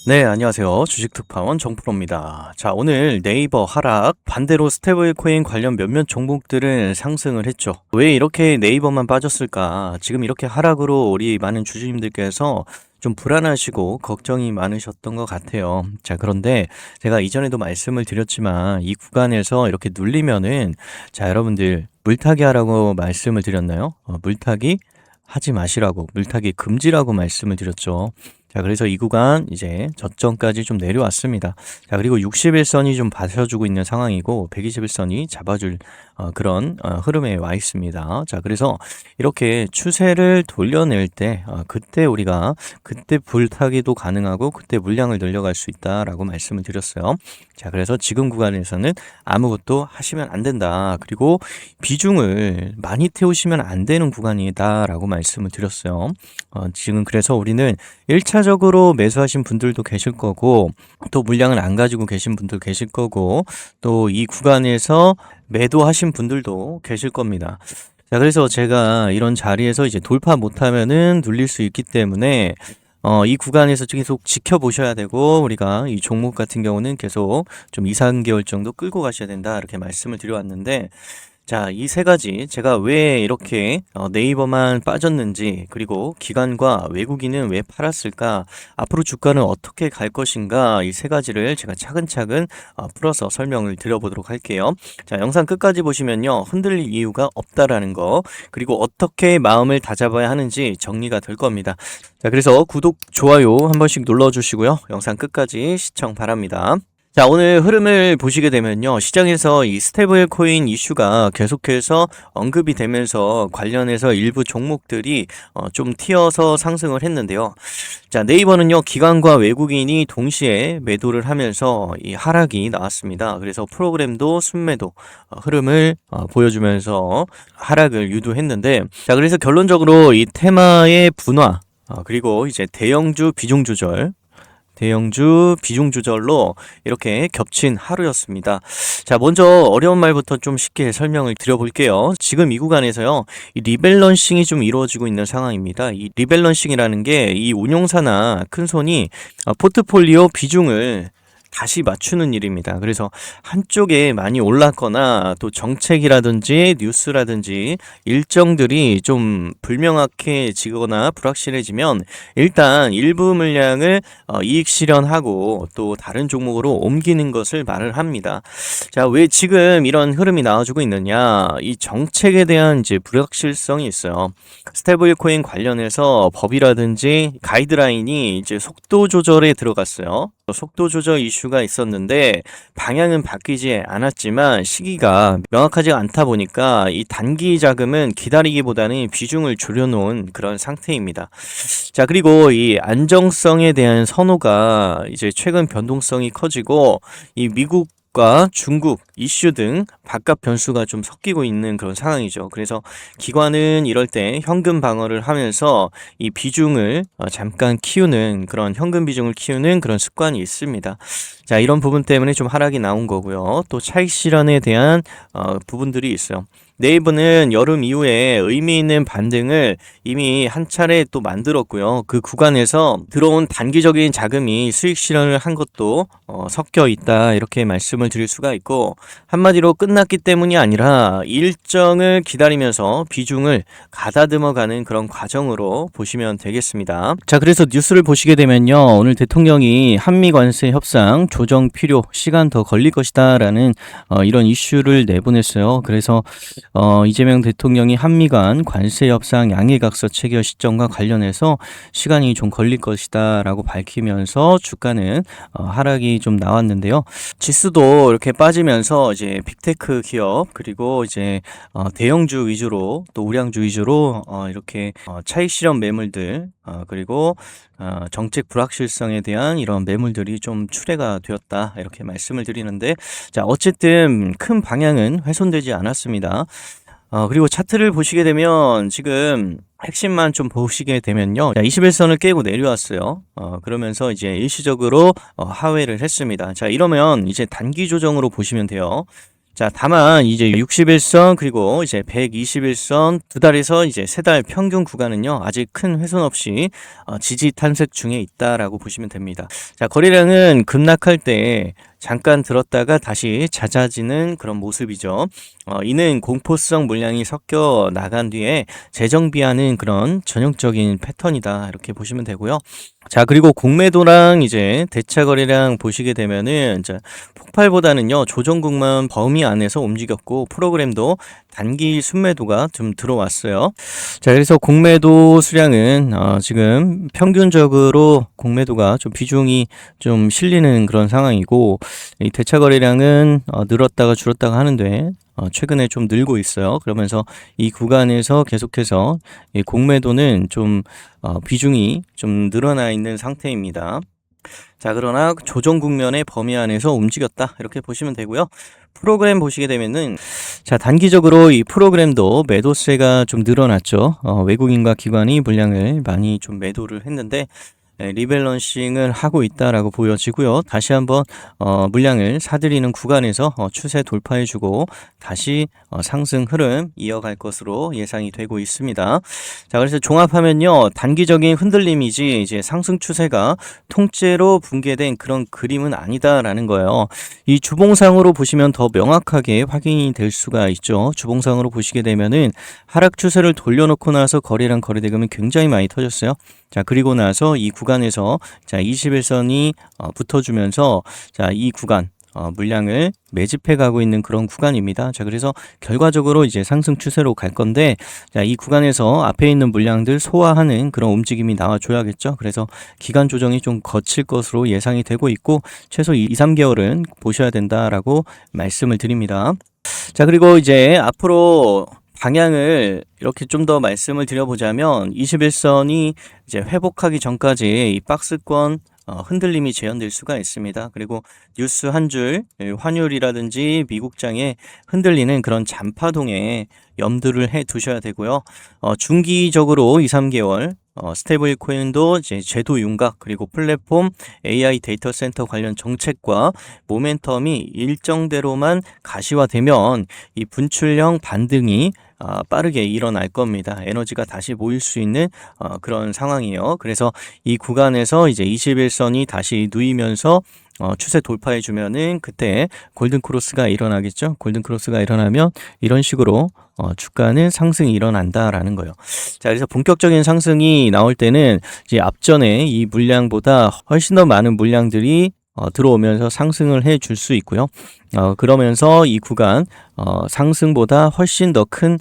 네, 안녕하세요. 주식특파원 정프로입니다. 자, 오늘 네이버 하락, 반대로 스테이블 코인 관련 몇몇 종목들은 상승을 했죠. 왜 이렇게 네이버만 빠졌을까? 지금 이렇게 하락으로 우리 많은 주주님들께서 좀 불안하시고 걱정이 많으셨던 것 같아요. 자, 그런데 제가 이전에도 말씀을 드렸지만 이 구간에서 이렇게 눌리면은 자, 여러분들 물타기 하라고 말씀을 드렸나요? 물타기 하지 마시라고, 물타기 금지라고 말씀을 드렸죠. 자, 그래서 이 구간 이제 저점까지 좀 내려왔습니다. 자, 그리고 61선이 좀 받쳐주고 있는 상황이고 121선이 잡아줄 그런 흐름에 와 있습니다. 자, 그래서 이렇게 추세를 돌려낼 때 그때 우리가 그때 불타기도 가능하고 그때 물량을 늘려갈 수 있다라고 말씀을 드렸어요. 자, 그래서 지금 구간에서는 아무것도 하시면 안 된다. 그리고 비중을 많이 태우시면 안 되는 구간이다라고 말씀을 드렸어요. 지금 그래서 우리는 1차적으로 매수하신 분들도 계실 거고 또 물량을 안 가지고 계신 분들 계실 거고 또 이 구간에서 매도하신 분들도 계실 겁니다. 자, 그래서 제가 이런 자리에서 이제 돌파 못하면은 눌릴 수 있기 때문에 이 구간에서 계속 지켜보셔야 되고 우리가 이 종목 같은 경우는 계속 좀 2, 3개월 정도 끌고 가셔야 된다 이렇게 말씀을 드려왔는데 자, 이 세 가지 제가 왜 이렇게 네이버만 빠졌는지 그리고 기관과 외국인은 왜 팔았을까 앞으로 주가는 어떻게 갈 것인가 이 세 가지를 제가 차근차근 풀어서 설명을 드려보도록 할게요. 자, 영상 끝까지 보시면요 흔들릴 이유가 없다라는 거 그리고 어떻게 마음을 다잡아야 하는지 정리가 될 겁니다. 자, 그래서 구독, 좋아요 한 번씩 눌러주시고요. 영상 끝까지 시청 바랍니다. 자, 오늘 흐름을 보시게 되면요. 시장에서 이 스테이블 코인 이슈가 계속해서 언급이 되면서 관련해서 일부 종목들이 좀 튀어서 상승을 했는데요. 자, 네이버는요. 기관과 외국인이 동시에 매도를 하면서 이 하락이 나왔습니다. 그래서 프로그램도 순매도 흐름을 보여주면서 하락을 유도했는데 자, 그래서 결론적으로 이 테마의 분화 그리고 이제 대형주 비중 조절 대형주 비중 조절로 이렇게 겹친 하루였습니다. 자, 먼저 어려운 말부터 좀 쉽게 설명을 드려볼게요. 지금 이 구간에서요, 이 리밸런싱이 좀 이루어지고 있는 상황입니다. 이 리밸런싱이라는 게 이 운용사나 큰손이 포트폴리오 비중을 다시 맞추는 일입니다. 그래서 한쪽에 많이 올랐거나 또 정책이라든지 뉴스라든지 일정들이 좀 불명확해지거나 불확실해지면 일단 일부 물량을 이익 실현하고 또 다른 종목으로 옮기는 것을 말을 합니다. 자, 왜 지금 이런 흐름이 나와주고 있느냐? 이 정책에 대한 이제 불확실성이 있어요. 스테이블 코인 관련해서 법이라든지 가이드라인이 이제 속도 조절에 들어갔어요. 속도 조절 이슈가 있었는데 방향은 바뀌지 않았지만 시기가 명확하지 않다 보니까 이 단기 자금은 기다리기보다는 비중을 줄여놓은 그런 상태입니다. 자, 그리고 이 안정성에 대한 선호가 이제 최근 변동성이 커지고 이 미국과 중국 이슈 등 바깥 변수가 좀 섞이고 있는 그런 상황이죠. 그래서 기관은 이럴 때 현금 방어를 하면서 이 비중을 잠깐 키우는 그런 현금 비중을 키우는 그런 습관이 있습니다. 자, 이런 부분 때문에 좀 하락이 나온 거고요. 또 차익 실현에 대한 부분들이 있어요. 네이버는 여름 이후에 의미 있는 반등을 이미 한 차례 또 만들었고요. 그 구간에서 들어온 단기적인 자금이 수익 실현을 한 것도 섞여 있다 이렇게 말씀을 드릴 수가 있고 한마디로 끝났기 때문이 아니라 일정을 기다리면서 비중을 가다듬어가는 그런 과정으로 보시면 되겠습니다. 자, 그래서 뉴스를 보시게 되면요. 오늘 대통령이 한미 관세 협상 조정 필요 시간 더 걸릴 것이다 라는 이런 이슈를 내보냈어요. 그래서 이재명 대통령이 한미 간 관세 협상 양해각서 체결 시점과 관련해서 시간이 좀 걸릴 것이다 라고 밝히면서 주가는 하락이 좀 나왔는데요. 지수도 이렇게 빠지면서 이제 빅테크 기업 그리고 이제 대형주 위주로 또 우량주 위주로 이렇게 차익 실현 매물들 그리고 정책 불확실성에 대한 이런 매물들이 좀 출회가 되었다 이렇게 말씀을 드리는데 자, 어쨌든 큰 방향은 훼손되지 않았습니다. 그리고 차트를 보시게 되면 지금 핵심만 좀 보시게 되면요. 21선을 깨고 내려왔어요. 그러면서 이제 일시적으로 하회를 했습니다. 자, 이러면 이제 단기 조정으로 보시면 돼요. 자, 다만 이제 60일선 그리고 이제 121선 두 달에서 이제 세 달 평균 구간은요, 아직 큰 훼손 없이 지지 탐색 중에 있다라고 보시면 됩니다. 자, 거래량은 급락할 때 잠깐 들었다가 다시 잦아지는 그런 모습이죠. 이는 공포성 물량이 섞여 나간 뒤에 재정비하는 그런 전형적인 패턴이다, 이렇게 보시면 되고요. 자, 그리고 공매도랑 이제 대차 거래량 보시게 되면은 이제 폭발보다는요, 조정국만 범위 안에서 움직였고 프로그램도 단기 순매도가 좀 들어왔어요. 자, 그래서 공매도 수량은 지금 평균적으로 공매도가 좀 비중이 좀 실리는 그런 상황이고, 이 대차 거래량은 늘었다가 줄었다가 하는데 최근에 좀 늘고 있어요. 그러면서 이 구간에서 계속해서 이 공매도는 좀 비중이 좀 늘어나 있는 상태입니다. 자, 그러나 조정 국면의 범위 안에서 움직였다, 이렇게 보시면 되고요. 프로그램 보시게 되면은, 자, 단기적으로 이 프로그램도 매도세가 좀 늘어났죠. 외국인과 기관이 물량을 많이 좀 매도를 했는데, 리밸런싱을 하고 있다라고 보여지고요. 다시 한번 물량을 사들이는 구간에서 추세 돌파해주고 다시 상승 흐름 이어갈 것으로 예상이 되고 있습니다. 자, 그래서 종합하면요, 단기적인 흔들림이지 이제 상승 추세가 통째로 붕괴된 그런 그림은 아니다라는 거예요. 이 주봉상으로 보시면 더 명확하게 확인이 될 수가 있죠. 주봉상으로 보시게 되면은 하락 추세를 돌려놓고 나서 거래량 거래대금이 굉장히 많이 터졌어요. 자, 그리고 나서 이 구간에서 자, 21선이 붙어주면서 자, 이 구간 물량을 매집해 가고 있는 그런 구간입니다. 자, 그래서 결과적으로 이제 상승 추세로 갈 건데, 자, 이 구간에서 앞에 있는 물량들 소화하는 그런 움직임이 나와줘야겠죠. 그래서 기간 조정이 좀 거칠 것으로 예상이 되고 있고, 최소 2, 3개월은 보셔야 된다라고 말씀을 드립니다. 자, 그리고 이제 앞으로 방향을 이렇게 좀 더 말씀을 드려보자면, 21선이 이제 회복하기 전까지 이 박스권 흔들림이 재현될 수가 있습니다. 그리고 뉴스 한 줄, 환율이라든지 미국장에 흔들리는 그런 잔파동에 염두를 해 두셔야 되고요. 중기적으로 2, 3개월 스테이블 코인도 이제 제도 윤곽 그리고 플랫폼 AI 데이터 센터 관련 정책과 모멘텀이 일정대로만 가시화되면 이 분출형 반등이 빠르게 일어날 겁니다. 에너지가 다시 모일 수 있는 그런 상황이에요. 그래서 이 구간에서 이제 21선이 다시 누이면서 추세 돌파해 주면은 그때 골든 크로스가 일어나겠죠. 골든 크로스가 일어나면 이런 식으로 주가는 상승이 일어난다라는 거예요. 자, 그래서 본격적인 상승이 나올 때는 이제 앞전에 이 물량보다 훨씬 더 많은 물량들이 들어오면서 상승을 해 줄 수 있고요. 그러면서 이 구간 상승보다 훨씬 더 큰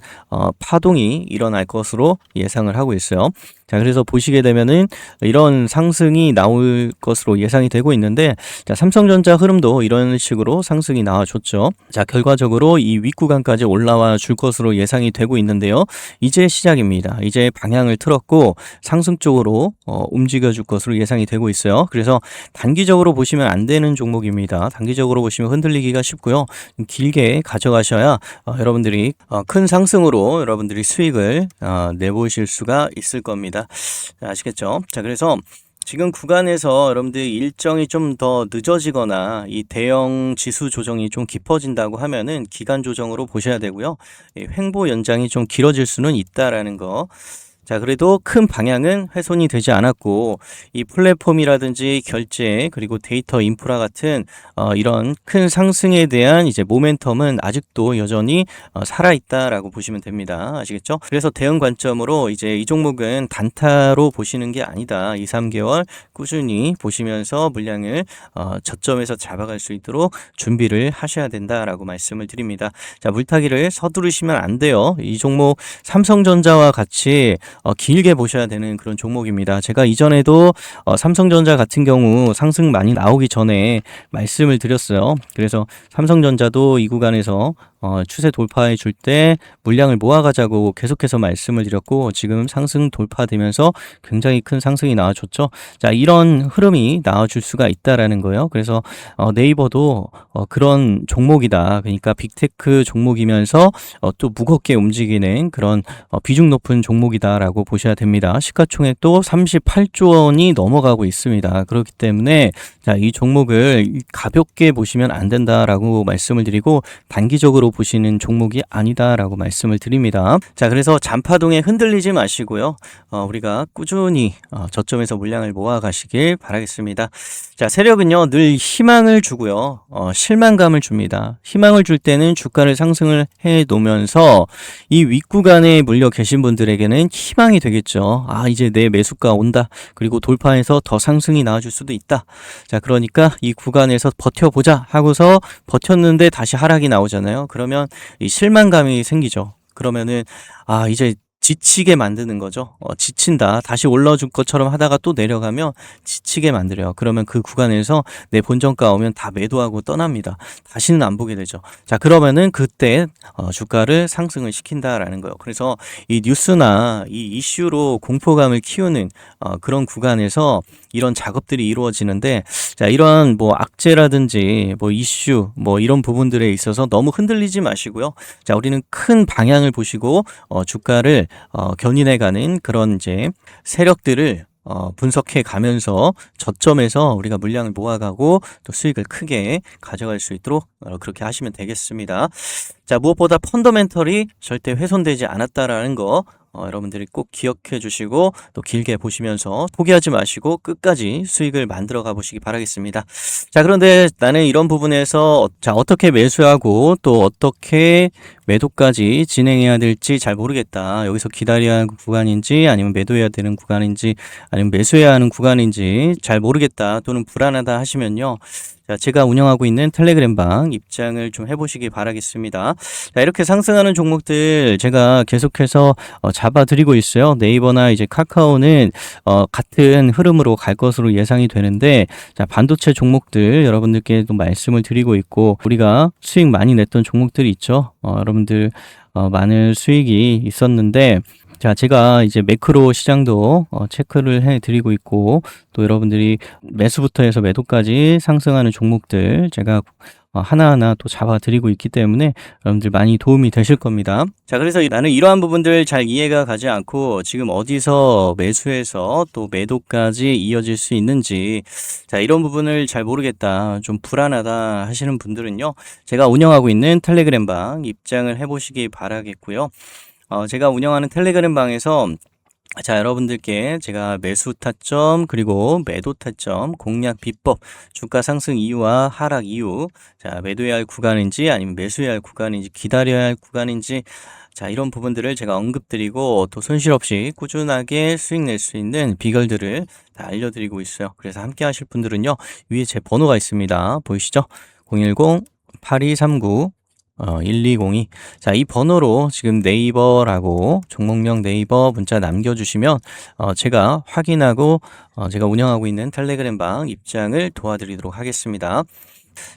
파동이 일어날 것으로 예상을 하고 있어요. 자, 그래서 보시게 되면은 이런 상승이 나올 것으로 예상이 되고 있는데, 자, 삼성전자 흐름도 이런 식으로 상승이 나와줬죠. 자, 결과적으로 이 윗구간까지 올라와 줄 것으로 예상이 되고 있는데요. 이제 시작입니다. 이제 방향을 틀었고 상승 쪽으로 움직여 줄 것으로 예상이 되고 있어요. 그래서 단기적으로 보시면 안 되는 종목입니다. 단기적으로 보시면 흔들리기가 쉽고요. 길게 가져가셔야 여러분들이 큰 상승으로 여러분들이 수익을 내보실 수가 있을 겁니다. 아시겠죠? 자, 그래서 지금 구간에서 여러분들 일정이 좀 더 늦어지거나 이 대형 지수 조정이 좀 깊어진다고 하면은 기간 조정으로 보셔야 되고요. 이 횡보 연장이 좀 길어질 수는 있다라는 거. 자, 그래도 큰 방향은 훼손이 되지 않았고, 이 플랫폼이라든지 결제 그리고 데이터 인프라 같은 이런 큰 상승에 대한 이제 모멘텀은 아직도 여전히 살아있다라고 보시면 됩니다. 아시겠죠? 그래서 대응 관점으로 이제 이 종목은 단타로 보시는 게 아니다. 2, 3개월 꾸준히 보시면서 물량을 저점에서 잡아갈 수 있도록 준비를 하셔야 된다라고 말씀을 드립니다. 자, 물타기를 서두르시면 안 돼요. 이 종목 삼성전자와 같이 길게 보셔야 되는 그런 종목입니다. 제가 이전에도 삼성전자 같은 경우 상승 많이 나오기 전에 말씀을 드렸어요. 그래서 삼성전자도 이 구간에서 추세 돌파해 줄 때 물량을 모아가자고 계속해서 말씀을 드렸고 지금 상승 돌파되면서 굉장히 큰 상승이 나와줬죠. 자, 이런 흐름이 나와줄 수가 있다라는 거예요. 그래서 네이버도 그런 종목이다. 그러니까 빅테크 종목이면서 또 무겁게 움직이는 그런 비중 높은 종목이다라고 보셔야 됩니다. 시가총액도 38조 원이 넘어가고 있습니다. 그렇기 때문에 자, 이 종목을 가볍게 보시면 안 된다라고 말씀을 드리고 단기적으로 보시는 종목이 아니다라고 말씀을 드립니다. 자, 그래서 잔파동에 흔들리지 마시고요. 우리가 꾸준히 저점에서 물량을 모아 가시길 바라겠습니다. 자, 세력은요, 늘 희망을 주고요. 실망감을 줍니다. 희망을 줄 때는 주가를 상승을 해 놓으면서 이 윗구간에 물려 계신 분들에게는 희망이 되겠죠. 아, 이제 내 매수가 온다. 그리고 돌파해서 더 상승이 나와줄 수도 있다. 자, 그러니까 이 구간에서 버텨보자 하고서 버텼는데 다시 하락이 나오잖아요. 그러면 이 실망감이 생기죠. 그러면은 이제 지치게 만드는 거죠. 지친다. 다시 올라줄 것처럼 하다가 또 내려가면 지치게 만들어요. 그러면 그 구간에서 내 본전가 오면 다 매도하고 떠납니다. 다시는 안 보게 되죠. 자, 그러면은 그때 주가를 상승을 시킨다라는 거예요. 그래서 이 뉴스나 이 이슈로 공포감을 키우는 그런 구간에서 이런 작업들이 이루어지는데, 자, 이런 뭐 악재라든지 뭐 이슈 뭐 이런 부분들에 있어서 너무 흔들리지 마시고요. 자, 우리는 큰 방향을 보시고 주가를 견인해가는 그런 이제 세력들을 분석해 가면서 저점에서 우리가 물량을 모아가고 또 수익을 크게 가져갈 수 있도록 그렇게 하시면 되겠습니다. 자, 무엇보다 펀더멘털이 절대 훼손되지 않았다라는 거 여러분들이 꼭 기억해 주시고 또 길게 보시면서 포기하지 마시고 끝까지 수익을 만들어 가보시기 바라겠습니다. 자, 그런데 나는 이런 부분에서 자, 어떻게 매수하고 또 어떻게 매도까지 진행해야 될지 잘 모르겠다. 여기서 기다려야 하는 구간인지 아니면 매도해야 되는 구간인지 아니면 매수해야 하는 구간인지 잘 모르겠다 또는 불안하다 하시면요. 자, 제가 운영하고 있는 텔레그램방 입장을 좀 해보시기 바라겠습니다. 자, 이렇게 상승하는 종목들 제가 계속해서 잡아드리고 있어요. 네이버나 이제 카카오는 같은 흐름으로 갈 것으로 예상이 되는데, 자, 반도체 종목들 여러분들께도 말씀을 드리고 있고, 우리가 수익 많이 냈던 종목들이 있죠. 여러분들 많은 수익이 있었는데, 자, 제가 이제 매크로 시장도 체크를 해드리고 있고, 또 여러분들이 매수부터 해서 매도까지 상승하는 종목들 제가 하나하나 또 잡아드리고 있기 때문에 여러분들 많이 도움이 되실 겁니다. 자, 그래서 나는 이러한 부분들 잘 이해가 가지 않고 지금 어디서 매수해서 또 매도까지 이어질 수 있는지, 자, 이런 부분을 잘 모르겠다, 좀 불안하다 하시는 분들은요, 제가 운영하고 있는 텔레그램방 입장을 해보시기 바라겠고요. 제가 운영하는 텔레그램 방에서 자, 여러분들께 제가 매수 타점 그리고 매도 타점 공략 비법, 주가 상승 이유와 하락 이유, 자, 매도해야 할 구간인지 아니면 매수해야 할 구간인지 기다려야 할 구간인지, 자, 이런 부분들을 제가 언급드리고 또 손실 없이 꾸준하게 수익 낼 수 있는 비결들을 다 알려드리고 있어요. 그래서 함께 하실 분들은요, 위에 제 번호가 있습니다. 보이시죠? 010-8239 1202. 자, 이 번호로 지금 네이버라고 종목명 네이버 문자 남겨주시면 제가 확인하고 제가 운영하고 있는 텔레그램 방 입장을 도와드리도록 하겠습니다.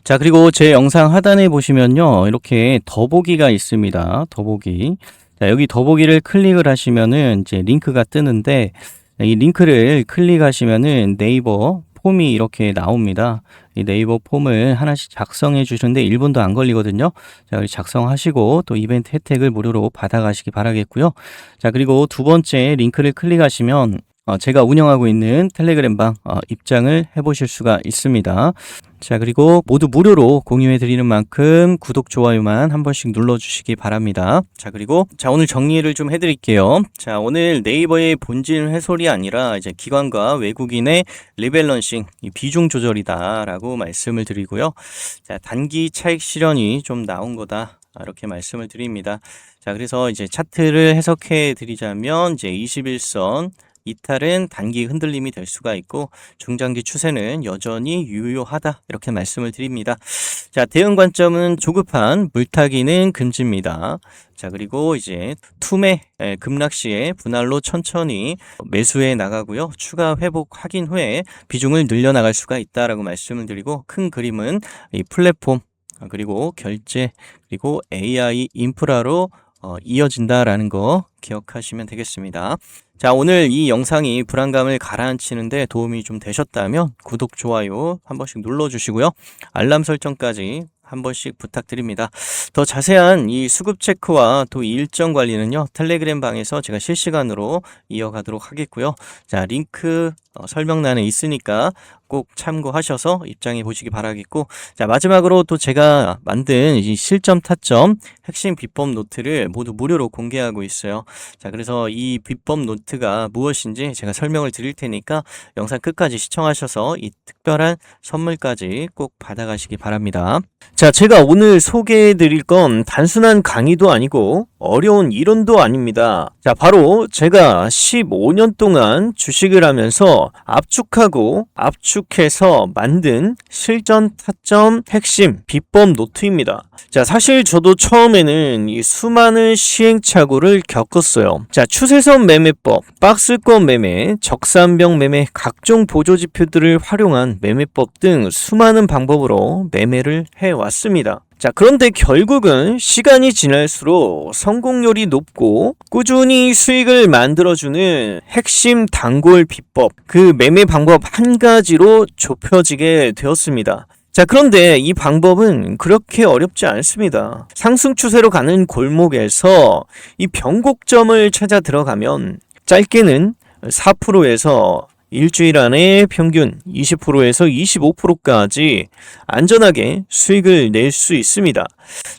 자, 그리고 제 영상 하단에 보시면요, 이렇게 더보기가 있습니다. 더보기. 자, 여기 더보기를 클릭을 하시면은 이제 링크가 뜨는데, 이 링크를 클릭하시면은 네이버 폼이 이렇게 나옵니다. 이 네이버 폼을 하나씩 작성해 주시는데 1분도 안 걸리거든요. 자, 작성하시고 또 이벤트 혜택을 무료로 받아가시기 바라겠고요. 자, 그리고 두 번째 링크를 클릭하시면 제가 운영하고 있는 텔레그램방 입장을 해보실 수가 있습니다. 자, 그리고 모두 무료로 공유해 드리는 만큼 구독, 좋아요만 한 번씩 눌러주시기 바랍니다. 자, 그리고 오늘 정리를 좀 해드릴게요. 자, 오늘 네이버의 본질 훼손이 아니라 이제 기관과 외국인의 리밸런싱, 비중 조절이다 라고 말씀을 드리고요. 자, 단기 차익 실현이 좀 나온 거다, 이렇게 말씀을 드립니다. 자, 그래서 이제 차트를 해석해 드리자면 이제 21선 이탈은 단기 흔들림이 될 수가 있고 중장기 추세는 여전히 유효하다, 이렇게 말씀을 드립니다. 자, 대응 관점은 조급한 물타기는 금지입니다. 자, 그리고 이제 투매 급락 시에 분할로 천천히 매수해 나가고요. 추가 회복 확인 후에 비중을 늘려나갈 수가 있다라고 말씀을 드리고, 큰 그림은 이 플랫폼 그리고 결제, 그리고 AI 인프라로 이어진다라는 거 기억하시면 되겠습니다. 자, 오늘 이 영상이 불안감을 가라앉히는데 도움이 좀 되셨다면 구독, 좋아요 한 번씩 눌러주시고요. 알람 설정까지 한 번씩 부탁드립니다. 더 자세한 이 수급 체크와 또 일정 관리는요, 텔레그램 방에서 제가 실시간으로 이어가도록 하겠고요. 자, 링크 설명란에 있으니까 꼭 참고하셔서 입장해 보시기 바라겠고, 자, 마지막으로 또 제가 만든 이 실점 타점 핵심 비법 노트를 모두 무료로 공개하고 있어요. 자, 그래서 이 비법 노트가 무엇인지 제가 설명을 드릴 테니까 영상 끝까지 시청하셔서 이 특별한 선물까지 꼭 받아가시기 바랍니다. 자, 제가 오늘 소개해 드릴 건 단순한 강의도 아니고 어려운 이론도 아닙니다. 자, 바로 제가 15년 동안 주식을 하면서 압축하고 압축해서 만든 실전 타점 핵심 비법 노트입니다. 자, 사실 저도 처음에는 이 수많은 시행착오를 겪었어요. 자, 추세선 매매법, 박스권 매매, 적산병 매매, 각종 보조지표들을 활용한 매매법 등 수많은 방법으로 매매를 해왔습니다. 자, 그런데 결국은 시간이 지날수록 성공률이 높고 꾸준히 수익을 만들어주는 핵심 단골 비법, 그 매매 방법 한 가지로 좁혀지게 되었습니다. 자, 그런데 이 방법은 그렇게 어렵지 않습니다. 상승 추세로 가는 골목에서 이 변곡점을 찾아 들어가면 짧게는 4%에서 일주일 안에 평균 20%에서 25%까지 안전하게 수익을 낼 수 있습니다.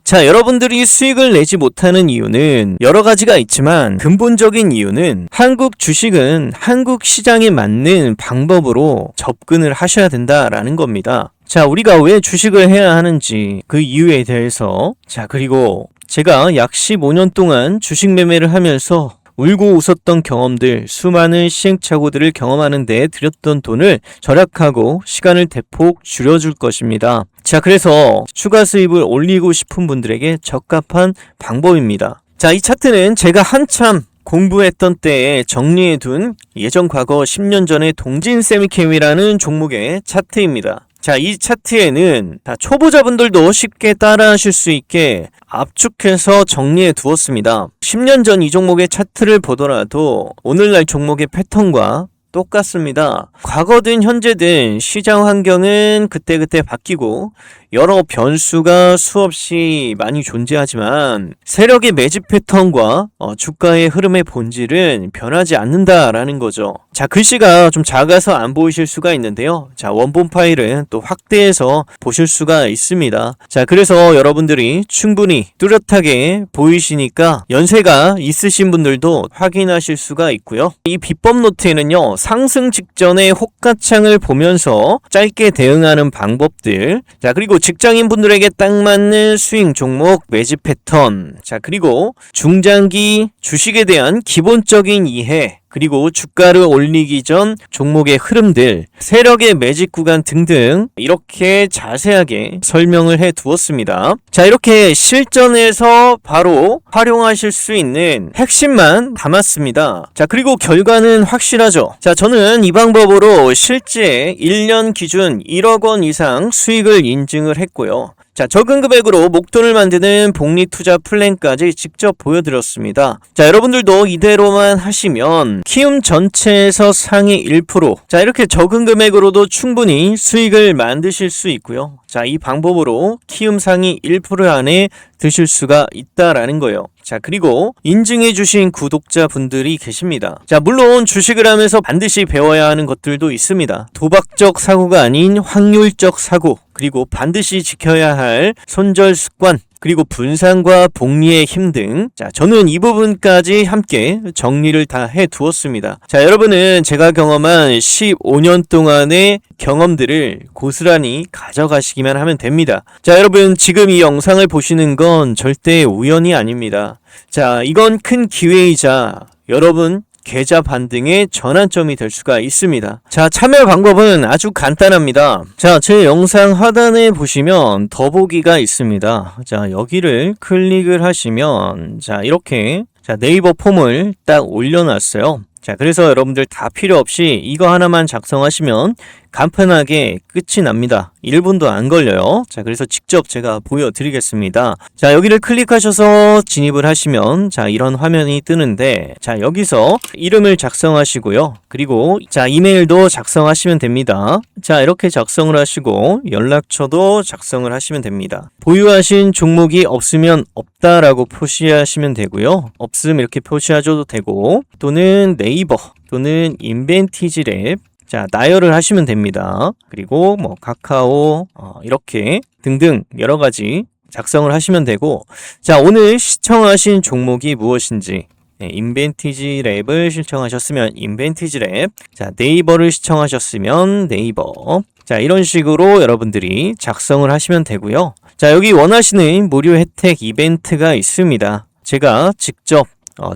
자, 여러분들이 수익을 내지 못하는 이유는 여러 가지가 있지만 근본적인 이유는 한국 주식은 한국 시장에 맞는 방법으로 접근을 하셔야 된다라는 겁니다. 자, 우리가 왜 주식을 해야 하는지 그 이유에 대해서, 자, 그리고 제가 약 15년 동안 주식 매매를 하면서 울고 웃었던 경험들, 수많은 시행착오들을 경험하는 데 들였던 돈을 절약하고 시간을 대폭 줄여줄 것입니다. 자, 그래서 추가 수입을 올리고 싶은 분들에게 적합한 방법입니다. 자, 이 차트는 제가 한참 공부했던 때에 정리해둔 예전 과거 10년 전의 동진 세미캠이라는 종목의 차트입니다. 자, 이 차트에는 다 초보자분들도 쉽게 따라하실 수 있게 압축해서 정리해 두었습니다. 10년 전 이 종목의 차트를 보더라도 오늘날 종목의 패턴과 똑같습니다. 과거든 현재든 시장 환경은 그때그때 바뀌고 여러 변수가 수없이 많이 존재하지만 세력의 매집 패턴과 주가의 흐름의 본질은 변하지 않는다라는 거죠. 자, 글씨가 좀 작아서 안 보이실 수가 있는데요. 자, 원본 파일은 또 확대해서 보실 수가 있습니다. 자, 그래서 여러분들이 충분히 뚜렷하게 보이시니까 연세가 있으신 분들도 확인하실 수가 있고요. 이 비법 노트에는요, 상승 직전에 호가창을 보면서 짧게 대응하는 방법들, 자, 그리고 직장인 분들에게 딱 맞는 수익 종목 매집 패턴, 자, 그리고 중장기 주식에 대한 기본적인 이해, 그리고 주가를 올리기 전 종목의 흐름들, 세력의 매집 구간 등등 이렇게 자세하게 설명을 해 두었습니다. 자, 이렇게 실전에서 바로 활용하실 수 있는 핵심만 담았습니다. 자, 그리고 결과는 확실하죠. 자, 저는 이 방법으로 실제 1년 기준 1억 원 이상 수익을 인증을 했고요. 자, 적은 금액으로 목돈을 만드는 복리투자 플랜까지 직접 보여드렸습니다. 자, 여러분들도 이대로만 하시면 키움 전체에서 상위 1%, 자, 이렇게 적은 금액으로도 충분히 수익을 만드실 수 있고요. 자, 이 방법으로 키움 상위 1% 안에 드실 수가 있다라는 거예요. 자, 그리고 인증해주신 구독자분들이 계십니다. 자, 물론 주식을 하면서 반드시 배워야 하는 것들도 있습니다. 도박적 사고가 아닌 확률적 사고, 그리고 반드시 지켜야 할 손절 습관, 그리고 분산과 복리의 힘 등, 자, 저는 이 부분까지 함께 정리를 다 해두었습니다. 자, 여러분은 제가 경험한 15년 동안의 경험들을 고스란히 가져가시기만 하면 됩니다. 자, 여러분, 지금 이 영상을 보시는 건 절대 우연이 아닙니다. 자, 이건 큰 기회이자 여러분 계좌 반등의 전환점이 될 수가 있습니다. 자, 참여 방법은 아주 간단합니다. 자, 제 영상 하단에 보시면 더보기가 있습니다. 자, 여기를 클릭을 하시면, 자, 이렇게, 자, 네이버 폼을 딱 올려놨어요. 자, 그래서 여러분들 다 필요 없이 이거 하나만 작성하시면 간편하게 끝이 납니다. 1분도 안 걸려요. 자, 그래서 직접 제가 보여드리겠습니다. 자, 여기를 클릭하셔서 진입을 하시면 자, 이런 화면이 뜨는데 자, 여기서 이름을 작성하시고요. 그리고 자, 이메일도 작성하시면 됩니다. 자, 이렇게 작성을 하시고 연락처도 작성을 하시면 됩니다. 보유하신 종목이 없으면 없다라고 표시하시면 되고요. 없음 이렇게 표시하셔도 되고 또는 네이버 또는 인벤티지랩 자, 나열을 하시면 됩니다. 그리고 뭐 카카오 이렇게 등등 여러 가지 작성을 하시면 되고 자, 오늘 시청하신 종목이 무엇인지 네, 인벤티지 랩을 신청하셨으면 인벤티지 랩 자, 네이버를 시청하셨으면 네이버 자, 이런 식으로 여러분들이 작성을 하시면 되고요. 자, 여기 원하시는 무료 혜택 이벤트가 있습니다. 제가 직접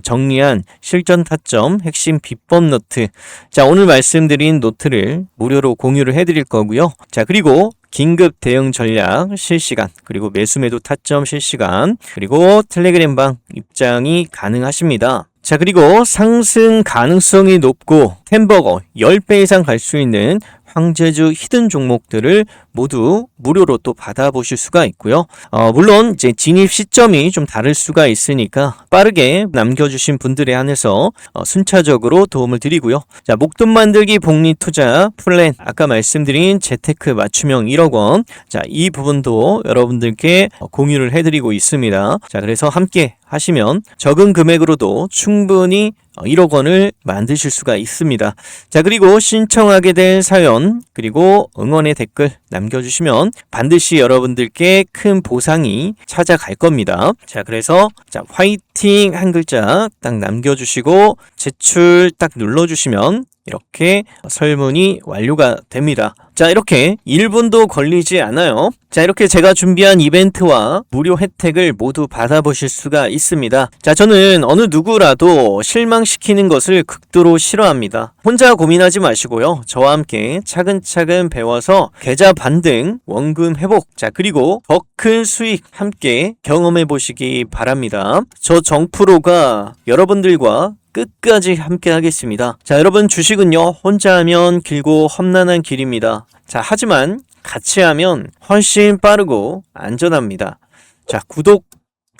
정리한 실전 타점 핵심 비법 노트 자, 오늘 말씀드린 노트를 무료로 공유를 해드릴 거고요. 자, 그리고 긴급 대응 전략 실시간 그리고 매수매도 타점 실시간 그리고 텔레그램방 입장이 가능하십니다. 자, 그리고 상승 가능성이 높고 햄버거 10배 이상 갈 수 있는 황제주 히든 종목들을 모두 무료로 또 받아보실 수가 있고요. 물론 이제 진입 시점이 좀 다를 수가 있으니까 빠르게 남겨주신 분들에 한해서 순차적으로 도움을 드리고요. 자, 목돈 만들기 복리 투자 플랜 아까 말씀드린 재테크 맞춤형 1억 원. 자, 이 부분도 여러분들께 공유를 해드리고 있습니다. 자, 그래서 함께 하시면 적은 금액으로도 충분히 1억 원을 만드실 수가 있습니다. 자, 그리고 신청하게 된 사연 그리고 응원의 댓글 남겨주시면 반드시 여러분들께 큰 보상이 찾아갈 겁니다. 자, 그래서 자, 화이팅 한 글자 딱 남겨주시고 제출 딱 눌러주시면 이렇게 설문이 완료가 됩니다. 자, 이렇게 1분도 걸리지 않아요. 자, 이렇게 제가 준비한 이벤트와 무료 혜택을 모두 받아보실 수가 있습니다. 자, 저는 어느 누구라도 실망시키는 것을 극도로 싫어합니다. 혼자 고민하지 마시고요. 저와 함께 차근차근 배워서 계좌 반등, 원금 회복, 자, 그리고 더 큰 수익 함께 경험해 보시기 바랍니다. 저 정프로가 여러분들과 끝까지 함께 하겠습니다. 자, 여러분 주식은요, 혼자 하면 길고 험난한 길입니다. 자, 하지만 같이 하면 훨씬 빠르고 안전합니다. 자, 구독,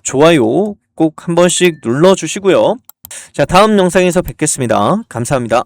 좋아요 꼭 한 번씩 눌러주시고요. 자, 다음 영상에서 뵙겠습니다. 감사합니다.